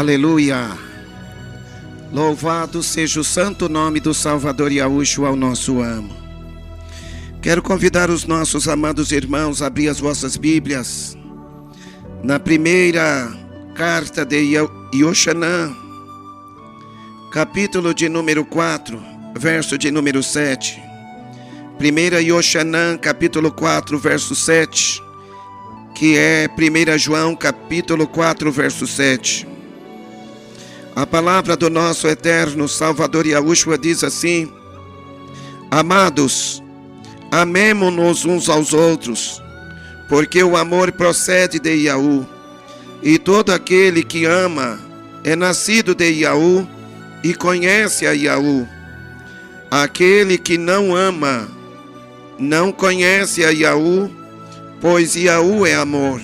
Aleluia! Louvado seja o santo nome do Salvador Yahushua, ao nosso amo. Quero convidar os nossos amados irmãos a abrir as vossas Bíblias na primeira carta de Yoshanan, capítulo de número 4, verso de número 7. 1 Yoshanan, capítulo 4, verso 7, que é 1 João, capítulo 4, verso 7. A palavra do nosso eterno Salvador Yahushua diz assim: Amados, amemo-nos uns aos outros, porque o amor procede de Yahu, e todo aquele que ama é nascido de Yahu e conhece a Yahu. Aquele que não ama não conhece a Yahu, pois Yahu é amor.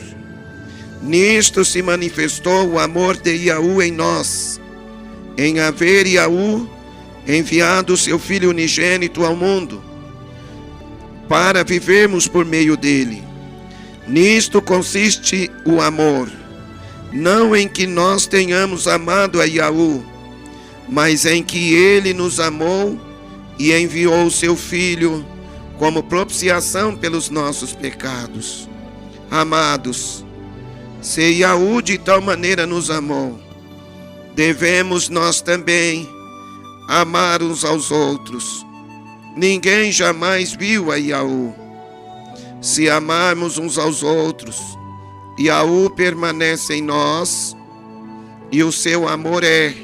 Nisto se manifestou o amor de Yahu em nós, em haver Yahu enviado o seu Filho unigênito ao mundo, para vivermos por meio dele. Nisto consiste o amor, não em que nós tenhamos amado a Yahu, mas em que ele nos amou e enviou o seu Filho como propiciação pelos nossos pecados. Amados, se Yahu de tal maneira nos amou, devemos nós também amar uns aos outros. Ninguém jamais viu a Yahu. Se amarmos uns aos outros, Yahu permanece em nós, e o seu amor é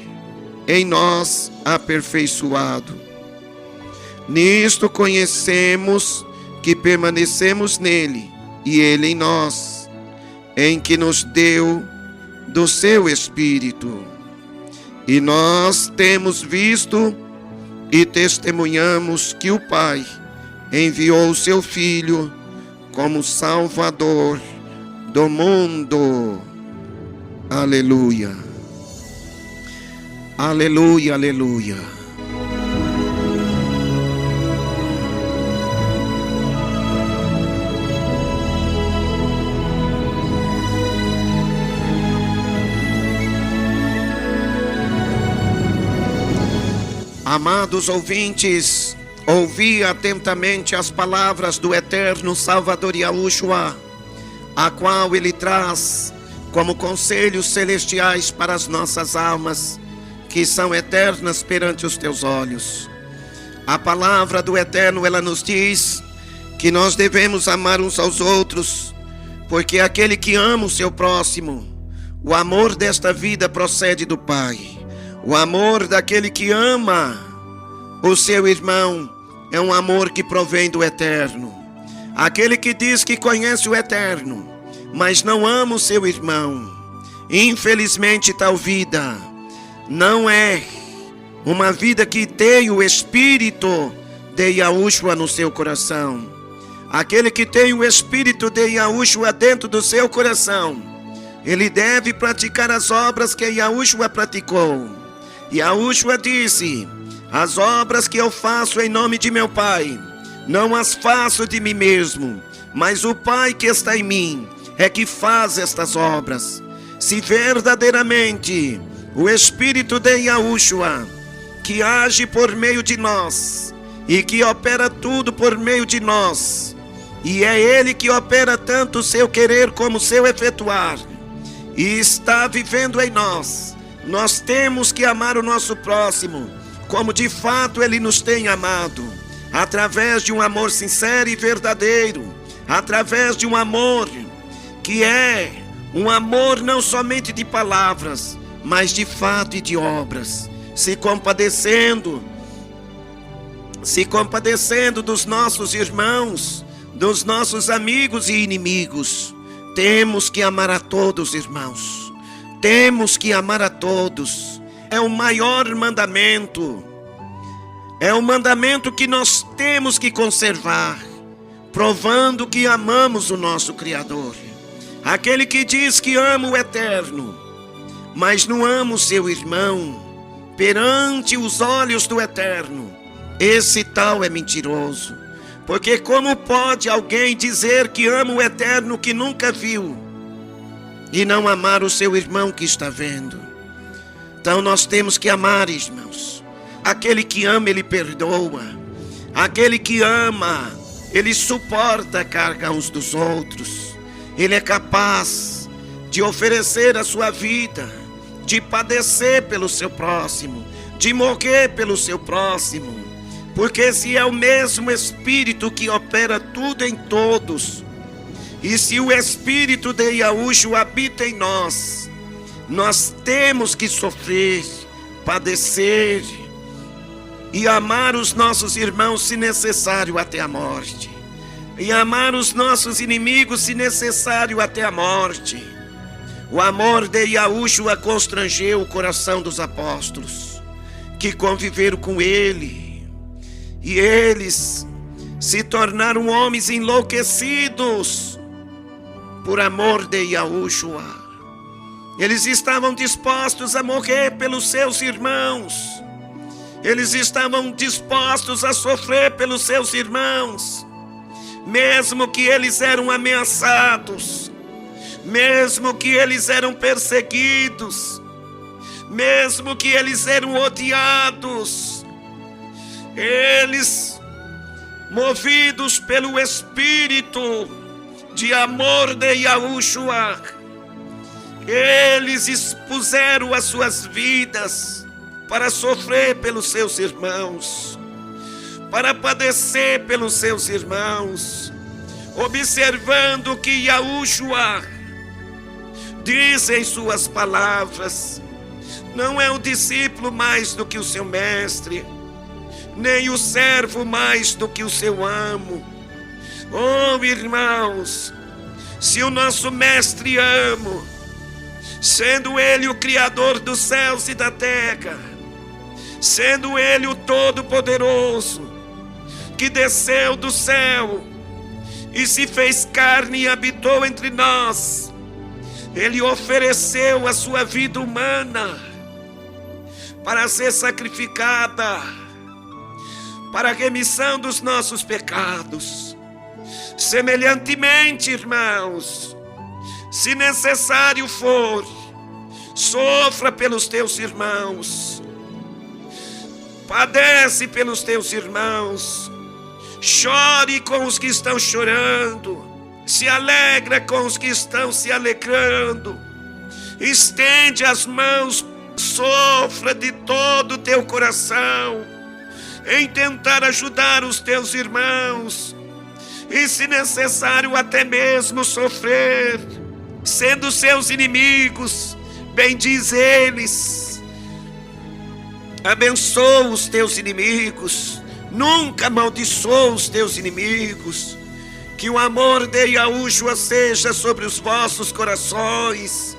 em nós aperfeiçoado. Nisto conhecemos que permanecemos nele, e ele em nós, em que nos deu do seu Espírito. E nós temos visto e testemunhamos que o Pai enviou o seu Filho como Salvador do mundo. Aleluia. Aleluia, aleluia. Amados ouvintes, ouvi atentamente as palavras do eterno Salvador Yahushua, a qual ele traz como conselhos celestiais para as nossas almas, que são eternas perante os teus olhos. A palavra do eterno, ela nos diz que nós devemos amar uns aos outros, porque aquele que ama o seu próximo, o amor desta vida procede do Pai. O amor daquele que ama o seu irmão é um amor que provém do eterno. Aquele que diz que conhece o eterno, mas não ama o seu irmão, infelizmente tal vida não é uma vida que tem o Espírito de Yahushua no seu coração. Aquele que tem o Espírito de Yahushua dentro do seu coração, ele deve praticar as obras que Yahushua praticou. Yahushua disse: as obras que eu faço em nome de meu Pai, não as faço de mim mesmo, mas o Pai que está em mim é que faz estas obras. Se verdadeiramente o Espírito de Yahushua, que age por meio de nós e que opera tudo por meio de nós, e é Ele que opera tanto o seu querer como o seu efetuar, e está vivendo em nós, nós temos que amar o nosso próximo como de fato Ele nos tem amado, através de um amor sincero e verdadeiro, através de um amor que é um amor não somente de palavras, mas de fato e de obras, se compadecendo dos nossos irmãos, dos nossos amigos e inimigos. Temos que amar a todos, irmãos. Temos que amar a todos. É o maior mandamento. É um mandamento que nós temos que conservar, provando que amamos o nosso Criador. Aquele que diz que ama o eterno, mas não ama o seu irmão, perante os olhos do eterno, esse tal é mentiroso. Porque como pode alguém dizer que ama o eterno que nunca viu, e não amar o seu irmão que está vendo? Então nós temos que amar, irmãos. Aquele que ama, ele perdoa. Aquele que ama, ele suporta a carga uns dos outros. Ele é capaz de oferecer a sua vida, de padecer pelo seu próximo, de morrer pelo seu próximo. Porque esse é o mesmo Espírito que opera tudo em todos. E se o Espírito de Yahushua habita em nós, nós temos que sofrer, padecer e amar os nossos irmãos, se necessário, até a morte. E amar os nossos inimigos, se necessário, até a morte. O amor de Yahushua constrangeu o coração dos apóstolos, que conviveram com ele. E eles se tornaram homens enlouquecidos por amor de Yahushua. Eles estavam dispostos a morrer pelos seus irmãos. Eles estavam dispostos a sofrer pelos seus irmãos, mesmo que eles eram ameaçados, mesmo que eles eram perseguidos, mesmo que eles eram odiados. Eles, movidos pelo Espírito de amor de Yahushua, eles expuseram as suas vidas para sofrer pelos seus irmãos, para padecer pelos seus irmãos, observando que Yahushua diz em suas palavras: não é o discípulo mais do que o seu mestre, nem o servo mais do que o seu amo. Oh, irmãos, se o nosso mestre amo, sendo ele o Criador dos céus e da terra, sendo ele o Todo-Poderoso, que desceu do céu e se fez carne e habitou entre nós, ele ofereceu a sua vida humana para ser sacrificada, para a remissão dos nossos pecados. Semelhantemente, irmãos, se necessário for, sofra pelos teus irmãos, padece pelos teus irmãos, chore com os que estão chorando, se alegra com os que estão se alegrando, estende as mãos, sofra de todo o teu coração em tentar ajudar os teus irmãos, e se necessário até mesmo sofrer, sendo seus inimigos, bendiz eles, abençoa os teus inimigos, nunca amaldiçoa os teus inimigos. Que o amor de Yahushua seja sobre os vossos corações,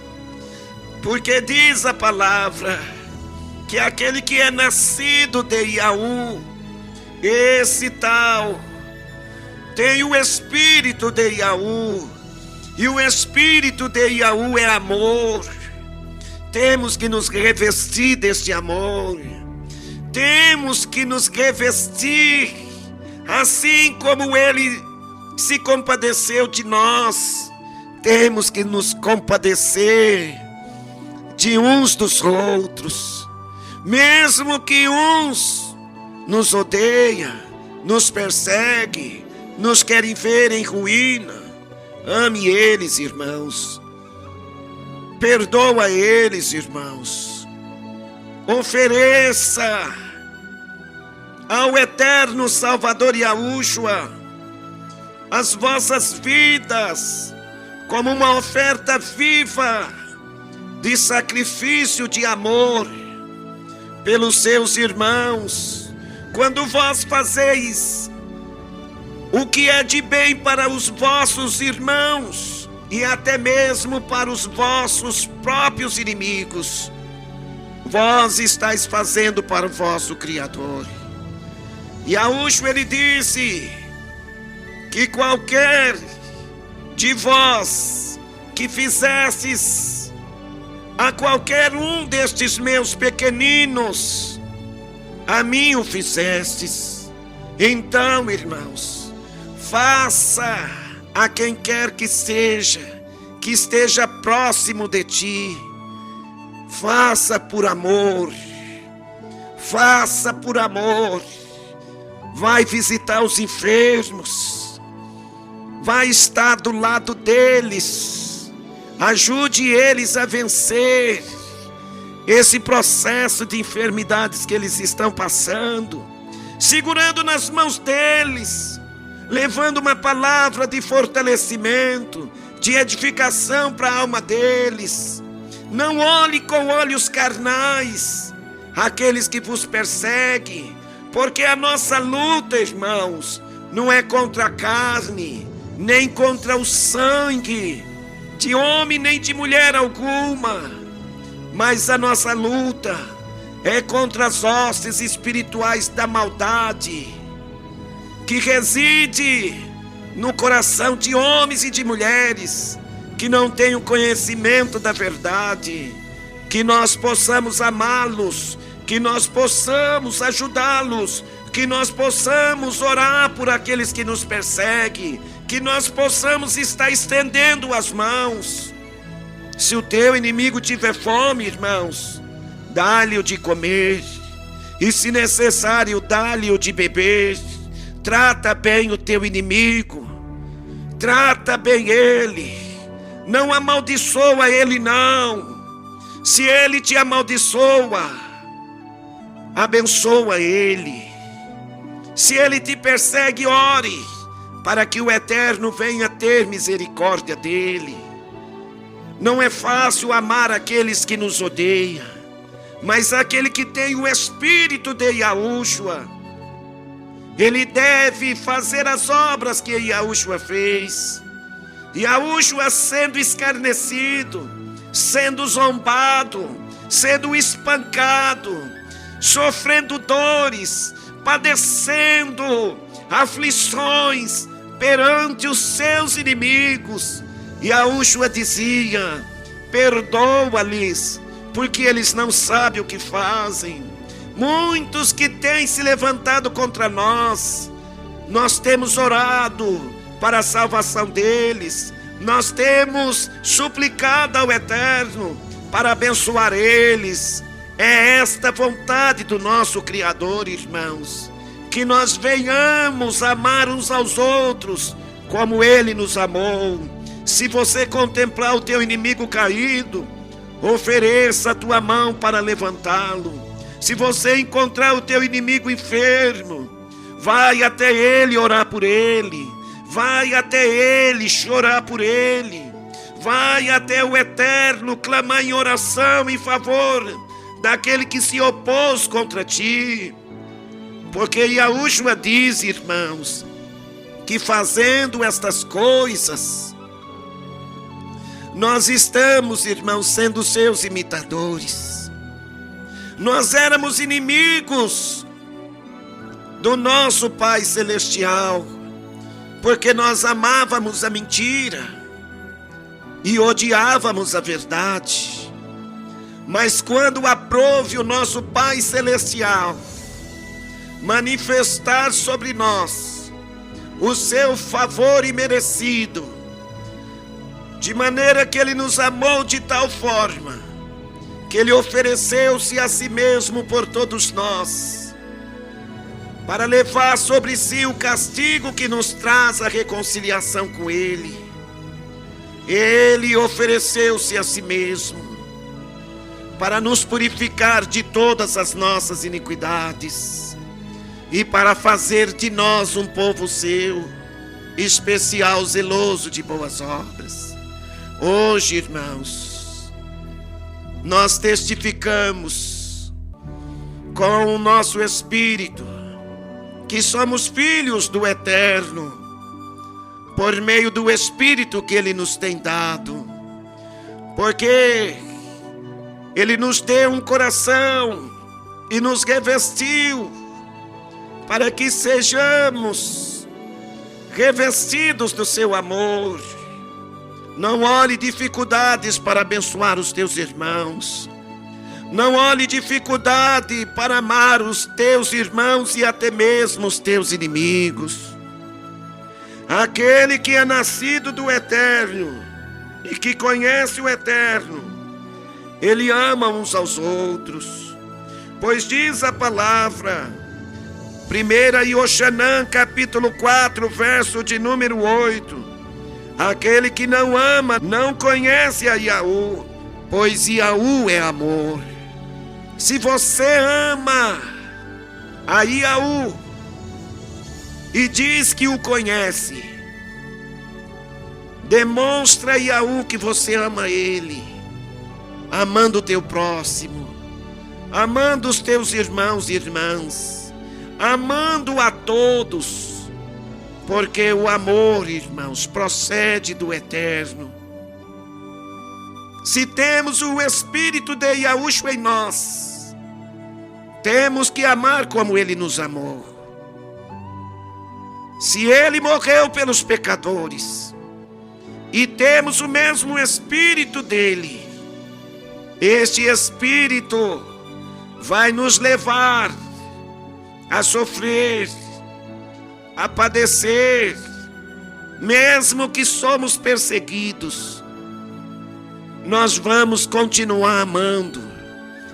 porque diz a palavra que aquele que é nascido de Yahu, esse tal tem o Espírito de Yahu, e o Espírito de Yahu é amor. Temos que nos revestir deste amor, temos que nos revestir, assim como ele se compadeceu de nós, temos que nos compadecer de uns dos outros, mesmo que uns nos odeiam, nos perseguem, nos querem ver em ruína. Ame eles, irmãos, perdoa eles, irmãos, ofereça ao eterno Salvador Yahushua as vossas vidas como uma oferta viva de sacrifício de amor pelos seus irmãos. Quando vós fazeis o que é de bem para os vossos irmãos e até mesmo para os vossos próprios inimigos, vós estáis fazendo para o vosso Criador. Yahushua, ele disse que qualquer de vós que fizestes a qualquer um destes meus pequeninos, a mim o fizestes. Então, irmãos, faça a quem quer que esteja próximo de ti. Faça por amor. Faça por amor. Vai visitar os enfermos. Vai estar do lado deles. Ajude eles a vencer esse processo de enfermidades que eles estão passando. Segurando nas mãos deles. Levando uma palavra de fortalecimento, de edificação para a alma deles. Não olhe com olhos carnais aqueles que vos perseguem, porque a nossa luta, irmãos, não é contra a carne, nem contra o sangue de homem nem de mulher alguma, mas a nossa luta é contra as hostes espirituais da maldade, que reside no coração de homens e de mulheres que não têm o conhecimento da verdade. Que nós possamos amá-los, que nós possamos ajudá-los, que nós possamos orar por aqueles que nos perseguem, que nós possamos estar estendendo as mãos. Se o teu inimigo tiver fome, irmãos, dá-lhe o de comer, e se necessário, dá-lhe o de beber. Trata bem o teu inimigo, trata bem ele, não amaldiçoa ele não. Se ele te amaldiçoa, abençoa ele. Se ele te persegue, ore, para que o Eterno venha ter misericórdia dele. Não é fácil amar aqueles que nos odeiam, mas aquele que tem o espírito de Yahushua, ele deve fazer as obras que Yahushua fez. Yahushua sendo escarnecido, sendo zombado, sendo espancado, sofrendo dores, padecendo aflições perante os seus inimigos. Yahushua dizia: perdoa-lhes, porque eles não sabem o que fazem. Muitos que têm se levantado contra nós, nós temos orado para a salvação deles, nós temos suplicado ao Eterno para abençoar eles. É esta vontade do nosso Criador, irmãos, que nós venhamos amar uns aos outros como Ele nos amou. Se você contemplar o teu inimigo caído, ofereça a tua mão para levantá-lo. Se você encontrar o teu inimigo enfermo, vai até ele orar por ele. Vai até ele chorar por ele. Vai até o Eterno clamar em oração em favor daquele que se opôs contra ti. Porque Yahushua diz, irmãos, que fazendo estas coisas, nós estamos, irmãos, sendo seus imitadores. Nós éramos inimigos do nosso Pai Celestial, porque nós amávamos a mentira e odiávamos a verdade. Mas quando aprove o nosso Pai Celestial manifestar sobre nós o seu favor imerecido, de maneira que Ele nos amou de tal forma que Ele ofereceu-se a si mesmo por todos nós, para levar sobre si o castigo que nos traz a reconciliação com Ele. Ele ofereceu-se a si mesmo para nos purificar de todas as nossas iniquidades e para fazer de nós um povo seu, especial, zeloso de boas obras. Hoje, irmãos, nós testificamos com o nosso espírito que somos filhos do Eterno, por meio do Espírito que Ele nos tem dado, porque Ele nos deu um coração e nos revestiu para que sejamos revestidos do seu amor. Não olhe dificuldades para abençoar os teus irmãos. Não olhe dificuldade para amar os teus irmãos e até mesmo os teus inimigos. Aquele que é nascido do Eterno e que conhece o Eterno, Ele ama uns aos outros. Pois diz a palavra, 1 Ioxanã, capítulo 4, verso de número 8. Aquele que não ama, não conhece a Yahu, pois Yahu é amor. Se você ama a Yahu e diz que o conhece, demonstra a Yahu que você ama Ele, amando o teu próximo, amando os teus irmãos e irmãs, amando a todos, porque o amor, irmãos, procede do eterno. Se temos o Espírito de Yahushua em nós, temos que amar como Ele nos amou. Se Ele morreu pelos pecadores, e temos o mesmo Espírito dele, este Espírito vai nos levar a sofrer, a padecer, mesmo que somos perseguidos, nós vamos continuar amando,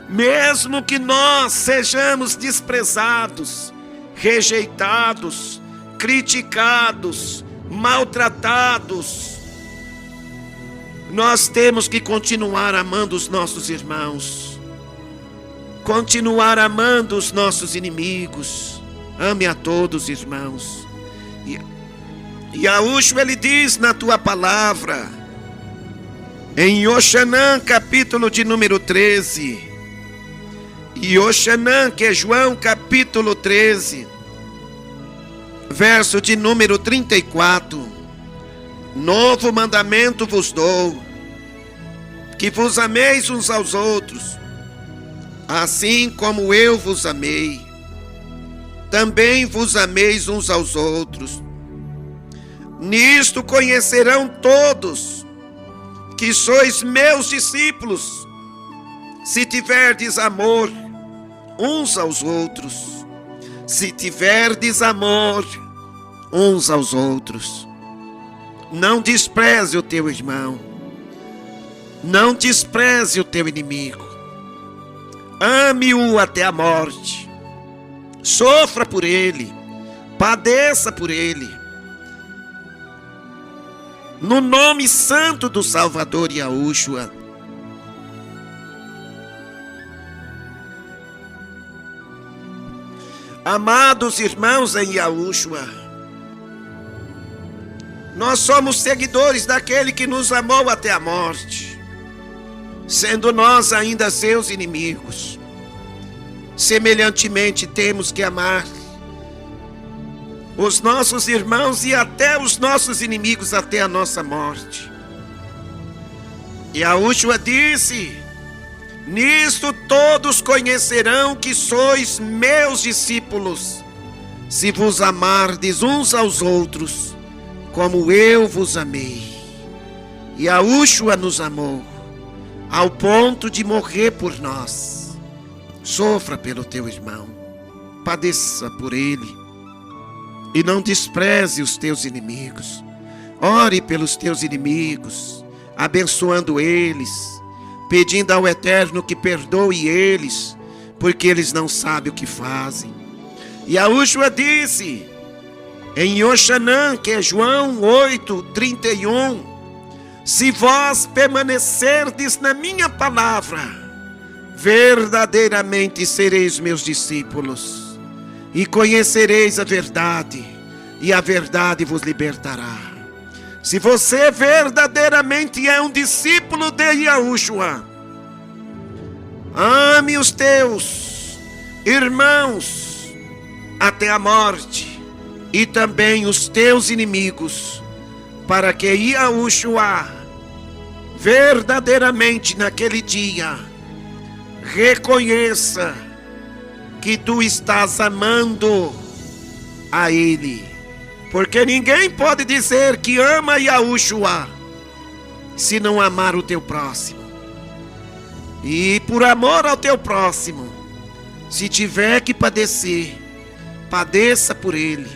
mesmo que nós sejamos desprezados, rejeitados, criticados, maltratados, nós temos que continuar amando os nossos irmãos, continuar amando os nossos inimigos. Ame a todos, irmãos. E Yahushua, ele diz na tua palavra, em Ioxanã, capítulo de número 13, Ioxanã, que é João, capítulo 13, verso de número 34, novo mandamento vos dou, que vos ameis uns aos outros, assim como eu vos amei. Também vos ameis uns aos outros. Nisto conhecerão todos que sois meus discípulos, se tiverdes amor uns aos outros. Se tiverdes amor uns aos outros. Não despreze o teu irmão. Não despreze o teu inimigo. Ame-o até a morte. Sofra por ele, padeça por ele, no nome santo do Salvador Yahushua. Amados irmãos em Yahushua, nós somos seguidores daquele que nos amou até a morte, sendo nós ainda seus inimigos. Semelhantemente, temos que amar os nossos irmãos e até os nossos inimigos até a nossa morte. E Yahushua disse: nisto todos conhecerão que sois meus discípulos, se vos amardes uns aos outros, como eu vos amei. E Yahushua nos amou, ao ponto de morrer por nós. Sofra pelo teu irmão, padeça por ele, e não despreze os teus inimigos. Ore pelos teus inimigos, abençoando eles, pedindo ao Eterno que perdoe eles, porque eles não sabem o que fazem. E Yahushua disse, em Ioxanã, que é João 8:31, se vós permanecerdes na minha palavra, verdadeiramente sereis meus discípulos, e conhecereis a verdade, e a verdade vos libertará. Se você verdadeiramente é um discípulo de Yahushua, ame os teus irmãos até a morte, e também os teus inimigos, para que Yahushua verdadeiramente naquele dia reconheça que tu estás amando a Ele, porque ninguém pode dizer que ama Yahushua se não amar o teu próximo. E por amor ao teu próximo, se tiver que padecer, padeça por ele,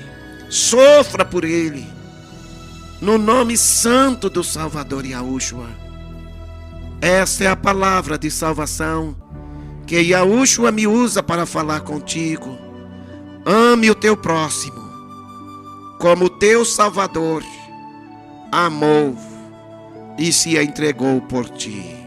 sofra por ele, no nome santo do Salvador Yahushua. Essa é a palavra de salvação que Yahushua me usa para falar contigo. Ame o teu próximo, como o teu Salvador amou e se entregou por ti.